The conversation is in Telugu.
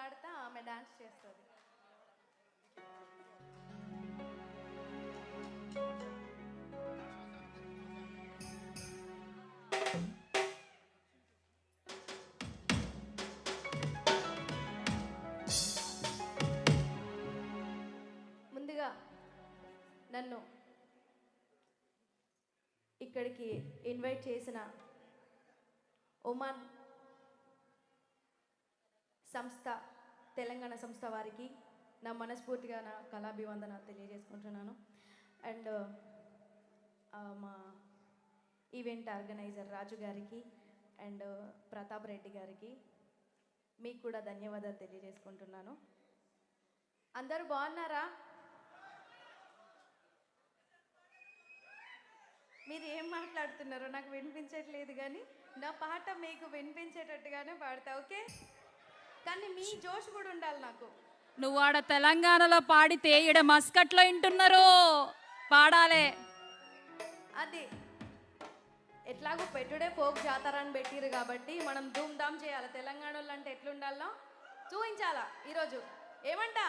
పాడతా, ఆమె డాన్స్ చేస్తుంది. ముందుగా నన్ను ఇక్కడికి ఇన్వైట్ చేసిన ఒమాన్ సంస్థ, తెలంగాణ సంస్థ వారికి నా మనస్ఫూర్తిగా నా కళాభివందనాలు తెలియజేసుకుంటున్నాను. అండ్ మా ఈవెంట్ ఆర్గనైజర్ రాజు గారికి అండ్ ప్రతాప్ రెడ్డి గారికి మీకు కూడా ధన్యవాదాలు తెలియజేసుకుంటున్నాను. అందరూ బాగున్నారా? మీరు ఏం మాట్లాడుతున్నారో నాకు వినిపించట్లేదు, కానీ నా పాట మీకు వినిపించేటట్టుగానే పాడతా, ఓకే? కానీ మీ జోష్ కూడా ఉండాలి నాకు. నువ్వు ఆడ తెలంగాణలో పాడితే ఈడ మస్కట్లో వింటున్నారు, పాడాలే. అది ఎట్లాగో పెట్టుడే ఫోక్ జాతర అని పెట్టిరు కాబట్టి మనం ధూమ్ ధామ్ చేయాలి. తెలంగాణ వాళ్ళు అంటే ఎట్లుండాలో చూపించాలా ఈరోజు. ఏమంటా?